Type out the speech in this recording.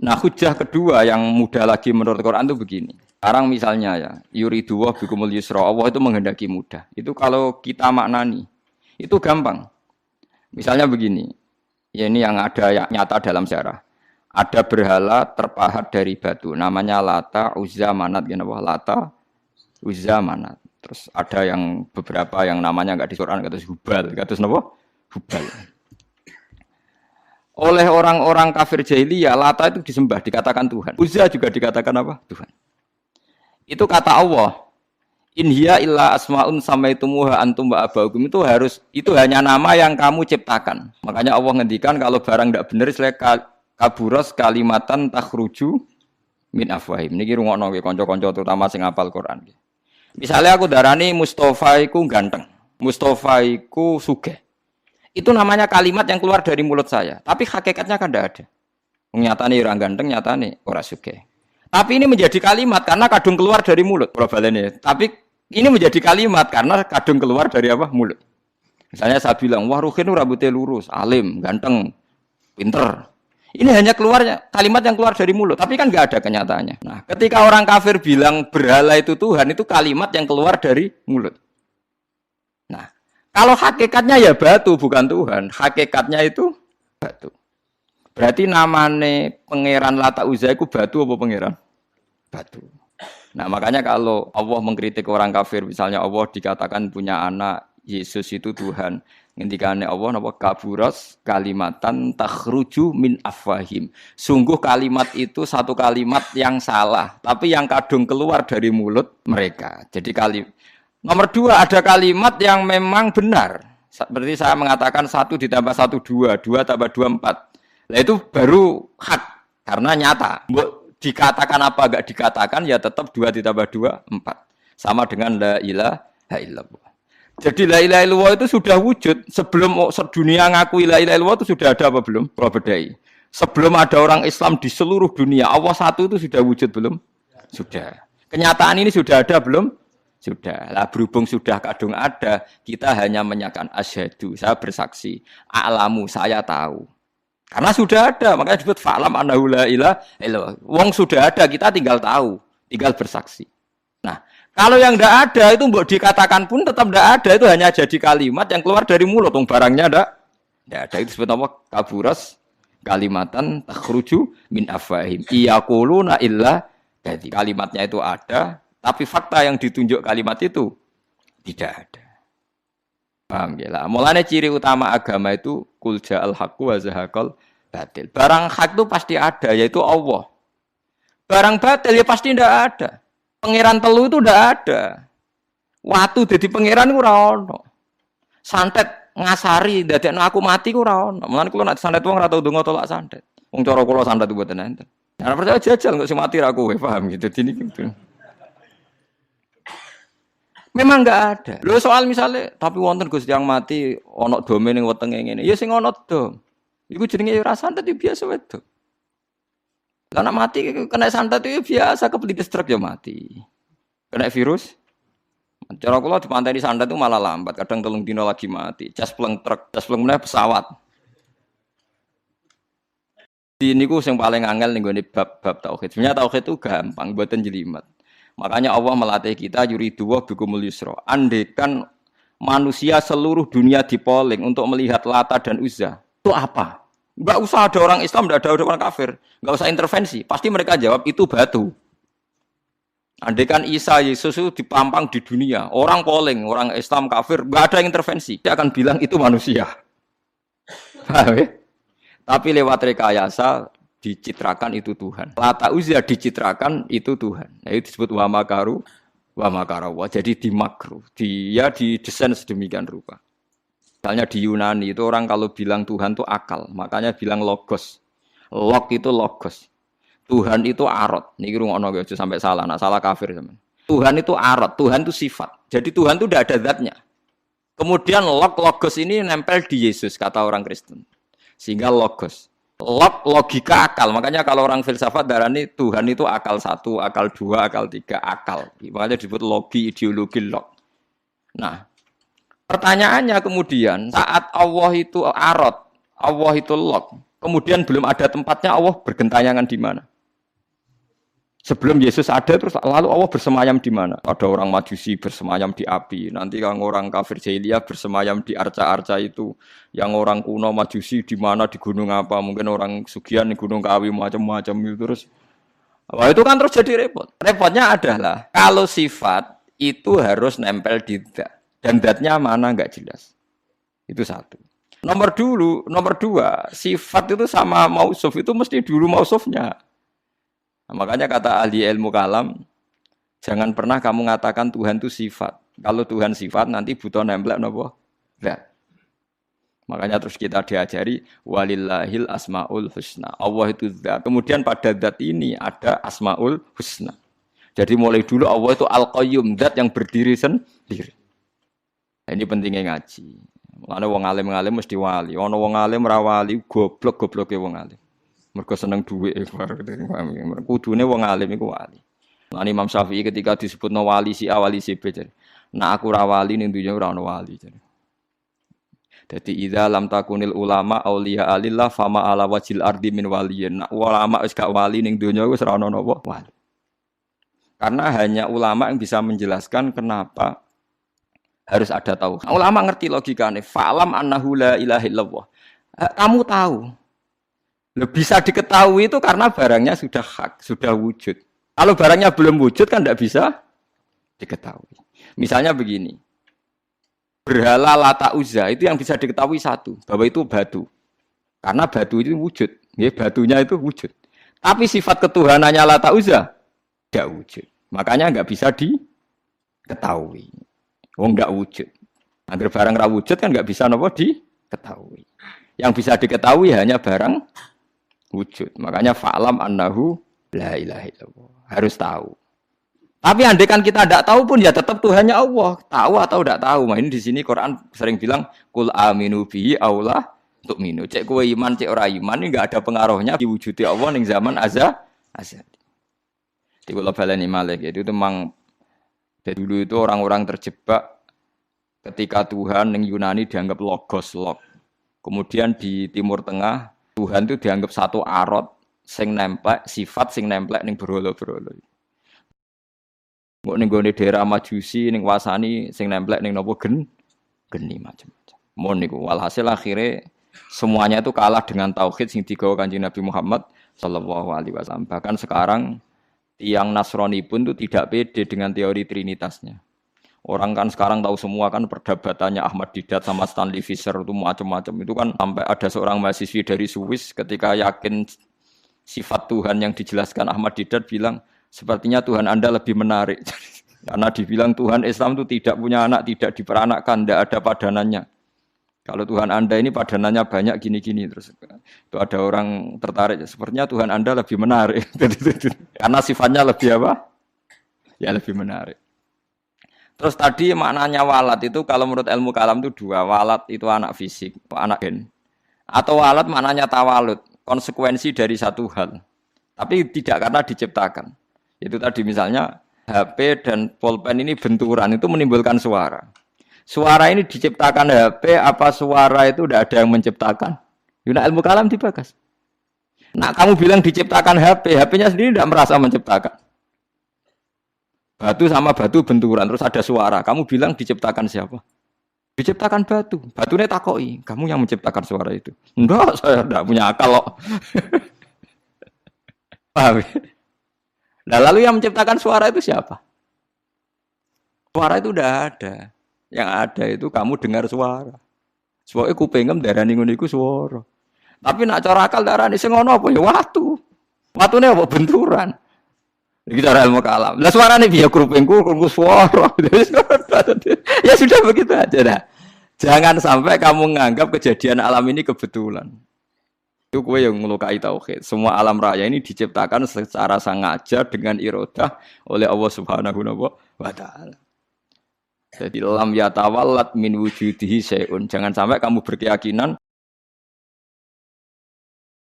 Nah, hujah kedua yang mudah lagi menurut Quran itu begini. Sekarang misalnya ya, yuridu wa bikumul yusra, Allah itu menghendaki mudah. Itu kalau kita maknani, itu gampang. Misalnya begini, ya ini yang ada yang nyata dalam sejarah. Ada berhala terpahat dari batu, namanya Lata, Uzza, Manat, Lata, Uzza, Manat. Terus ada yang beberapa yang namanya enggak di Quran, kata Hubal, kata napa? Hubal. Oleh orang-orang kafir jahiliyah, Lata itu disembah, dikatakan Tuhan. Uzza juga dikatakan apa? Tuhan. Itu kata Allah. In hiya illa asmaun samaitumuha antum wa abaukum, itu hanya nama yang kamu ciptakan. Makanya Allah ngendikan kalau barang tidak benar istilah kaburos kalimatan takhruju min afwahim. Niki rungokno nggih kanca-kanca terutama sing hafal Quran. Misalnya aku darani Mustafa iku ganteng, Mustafa iku sugih. Itu namanya kalimat yang keluar dari mulut saya, tapi hakikatnya kan tidak ada. Nyatane ora ganteng, nyatane ora sugih. Tapi ini menjadi kalimat karena kadung keluar dari mulut. Problemnya. Tapi ini menjadi kalimat karena kadung keluar dari apa? Mulut. Misalnya saya bilang, wah Ruhin rambutnya lurus, alim, ganteng, pinter. Ini hanya keluarnya kalimat yang keluar dari mulut, tapi kan nggak ada kenyataannya. Nah, ketika orang kafir bilang berhala itu Tuhan, itu kalimat yang keluar dari mulut. Nah, kalau hakikatnya ya batu bukan Tuhan, hakikatnya itu batu. Berarti namanya pangeran Lata Uzza itu batu apa pangeran? Batu. Nah, makanya kalau Allah mengkritik orang kafir, misalnya Allah dikatakan punya anak, Yesus itu Tuhan. Ngendikane Allah napa kaburas kalimatan takhruju min afwahim. Sungguh kalimat itu satu kalimat yang salah, tapi yang kadung keluar dari mulut mereka. Jadi nomor dua ada kalimat yang memang benar. Seperti saya mengatakan 1 ditambah 1 2, 2 tambah 2 4. Nah itu baru hak karena nyata. Dikatakan apa enggak dikatakan ya tetap 2 ditambah 2 4. Sama dengan la ilaha illallah. Jadi la ilaha illallah itu sudah wujud sebelum dunia ngakui la ilaha illallah itu sudah ada apa belum? Probedai. Sebelum ada orang Islam di seluruh dunia, Allah satu itu sudah wujud belum? Sudah. Kenyataan ini sudah ada belum? Sudah. Lah berhubung sudah kadung ada, kita hanya menyatakan asyhadu, saya bersaksi, a'lamu, saya tahu. Karena sudah ada, makanya disebut fa'lam annahu la ilaha illallah. Wong sudah ada, kita tinggal tahu, tinggal bersaksi. Nah, kalau yang tidak ada itu mbok dikatakan pun tetap tidak ada, itu hanya jadi kalimat yang keluar dari mulut, barangnya tidak ada. Itu disebut apa? Kaburas kalimatan takhruju min afwahim. Iyaquluna illa, jadi kalimatnya itu ada, tapi fakta yang ditunjuk kalimat itu tidak ada. Paham ya lah. Mulanya ciri utama agama itu kul ja'al haqqu wa zahaqal batil. Barang hak itu pasti ada, yaitu Allah. Barang batil ya pasti tidak ada. Pangeran telu itu tidak ada. Watu jadi pangeran itu ora ono. Santet ngasari dadekno aku mati ku ora ono. Mulane kula nek santet wong ora tau ndonga tolak santet. Wong cara kula santet itu mboten enten. Ora percaya jajal kok sing mati ra kowe, paham gitu. Dini gitu. Memang enggak ada. Lho soal misalnya tapi wonten Gus yang mati ono dome ning wetenge ngene. Ya sing ono dom. Iku jenenge ora santet biasa wedok. Karena mati kena santet itu biasa, kepelit stroke ya mati. Kena virus. Cara kula dipanteni santet itu malah lambat, kadang 3 dina lagi mati. Caspleng truk, caspleng meneh pesawat. Ini niku sing paling angel ning gone bab tauhid. Sebenarnya tauhid itu gampang, mboten jelimet. Makanya Allah melatih kita yuridu wa bikumul yusra. Andekan manusia seluruh dunia dipoling untuk melihat Lata dan Uzza. Itu apa? Enggak usah ada orang Islam, enggak ada orang kafir. Enggak usah intervensi. Pasti mereka jawab itu batu. Andaikan Isa, Yesus itu dipampang di dunia. Orang polling, orang Islam, kafir, enggak ada yang intervensi. Dia akan bilang itu manusia. Paham ya? Tapi lewat rekayasa dicitrakan itu Tuhan. Lata Uzza dicitrakan itu Tuhan. Nah, itu disebut wa makaru wa makarawa. Jadi dimakru. Dia didesain sedemikian rupa. Misalnya di Yunani itu orang kalau bilang Tuhan itu akal, makanya bilang logos. Log itu logos. Tuhan itu arot. Niki rungokno aja sampai salah, nah salah kafir teman. Tuhan itu arot, Tuhan itu sifat. Jadi Tuhan itu tidak ada zatnya. Kemudian logos ini nempel di Yesus kata orang Kristen. Sehingga logos. Logika akal. Makanya kalau orang filsafat darani Tuhan itu akal 1, akal 2, akal 3, akal. Makanya disebut logi, ideologi log. Nah, pertanyaannya kemudian saat Allah itu arot, Allah itu log, kemudian belum ada tempatnya, Allah bergentayangan di mana? Sebelum Yesus ada, terus lalu Allah bersemayam di mana? Ada orang Majusi bersemayam di api. Nanti yang orang kafir jahiliyah bersemayam di arca-arca itu. Yang orang kuno Majusi di mana, di gunung apa? Mungkin orang Sugian di Gunung Kawi macam-macam itu terus. Wah, itu kan terus jadi repot. Repotnya adalah kalau sifat itu harus nempel di zat. Dan zatnya mana nggak jelas. Itu satu. Nomor dua, sifat itu sama mausuf itu mesti dulu mausufnya. Nah, makanya kata ahli ilmu kalam, jangan pernah kamu mengatakan Tuhan itu sifat. Kalau Tuhan sifat nanti butuh nempel napa? Zat. Makanya terus kita diajari walillahil asmaul husna. Allah itu zat. Kemudian pada zat ini ada asmaul husna. Jadi mulai dulu Allah itu al-qayyum, zat yang berdiri sendiri. Nah, ini pentingnya ngaji. Mulane wong alim-alim mesti wali. Ana wong alim ra wali, goblok-gobloke wong alim. Mergo seneng dhuwit kudune wong alim iku wali. Lan Imam Syafi'i ketika disebutno wali si A wali si B jare. Nah aku ra wali ning dunya ora ono wali jare. Dadi idza lam takunil ulama auliya alillah fama ala wajil ardi min waliyin. Nah ulama wis gak wali ning dunya wis ora ono napa wali. Karena hanya ulama yang bisa menjelaskan kenapa harus ada tauhid. Ulama ngerti logikane. Fa'lam annahu la ilaha illallah. Kamu tahu. Bisa diketahui itu karena barangnya sudah hak, sudah wujud. Kalau barangnya belum wujud kan tidak bisa diketahui. Misalnya begini, berhala Lata Uzza itu yang bisa diketahui satu, bahwa itu batu. Karena batu itu wujud, ya, batunya itu wujud. Tapi sifat ketuhanannya Lata Uzza tidak wujud. Makanya nggak bisa diketahui. Nggak wujud. Agar barang ra wujud kan nggak bisa nopo diketahui. Yang bisa diketahui hanya barang wujud. Makanya fa'lam annahu la ilaha illallah. Harus tahu. Tapi andai kan kita tidak tahu pun ya tetap Tuhannya Allah. Tahu atau tidak tahu. Nah, ini di sini Quran sering bilang kul aminu bihi aula untuk minu. Cek kowe iman, cek ora iman ini enggak ada pengaruhnya diwujudi Allah ning zaman azali. Di kula baleni malih itu memang dulu itu orang-orang terjebak ketika Tuhan ning Yunani dianggap logos log. Kemudian di Timur Tengah Tuhan itu dianggap satu arot sing nemplek, sifat sing nemplek ning berhala-berhala. Mbok ning gone daerah Majusi ning Wasani sing nemplek ning napa geni macam-macam. Mon niku walhasil akhirnya semuanya itu kalah dengan tauhid sing digawa Kanjeng Nabi Muhammad sallallahu alaihi wasallam. Bahkan sekarang tiang Nasrani pun itu tidak pede dengan teori trinitasnya. Orang kan sekarang tahu semua kan perdebatannya Ahmad Didat sama Stanley Fischer itu macam-macam. Itu kan sampai ada seorang mahasiswi dari Swiss ketika yakin sifat Tuhan yang dijelaskan Ahmad Didat bilang, sepertinya Tuhan Anda lebih menarik. Karena dibilang Tuhan Islam itu tidak punya anak, tidak diperanakkan, tidak ada padanannya. Kalau Tuhan Anda ini padanannya banyak gini-gini. Terus itu ada orang tertarik, sepertinya Tuhan Anda lebih menarik. Karena sifatnya lebih apa? Ya lebih menarik. Terus tadi maknanya walat itu kalau menurut ilmu kalam itu dua. Walat itu anak fisik, anak gen. Atau walat maknanya tawalud, konsekuensi dari satu hal. Tapi tidak karena diciptakan. Itu tadi misalnya HP dan pulpen ini benturan itu menimbulkan suara. Suara ini diciptakan HP apa suara itu tidak ada yang menciptakan? Yuna ilmu kalam dibakas. Nah kamu bilang diciptakan HP, HP-nya sendiri tidak merasa menciptakan. Batu sama batu benturan, terus ada suara. Kamu bilang diciptakan siapa? Diciptakan batu. Batunya takoi. Kamu yang menciptakan suara itu. Enggak, saya tidak punya akal loh. Paham? Nah, lalu yang menciptakan suara itu siapa? Suara itu udah ada. Yang ada itu kamu dengar suara. Soalnya kupingem darani ngono iku suara. Tapi nak cara akal darani sing ngono apa ya watu. Watune apa benturan. Iki cara ilmu kalam. Lah suarane piye krupingku suara. Ya sudah begitu aja dah. Jangan sampai kamu menganggap kejadian alam ini kebetulan. Itu kowe yang melukai tauhid. Semua alam raya ini diciptakan secara sengaja dengan iradah oleh Allah Subhanahu wa taala. Jadi lam yatawallat min wujudihi syai'un. Jangan sampai kamu berkeyakinan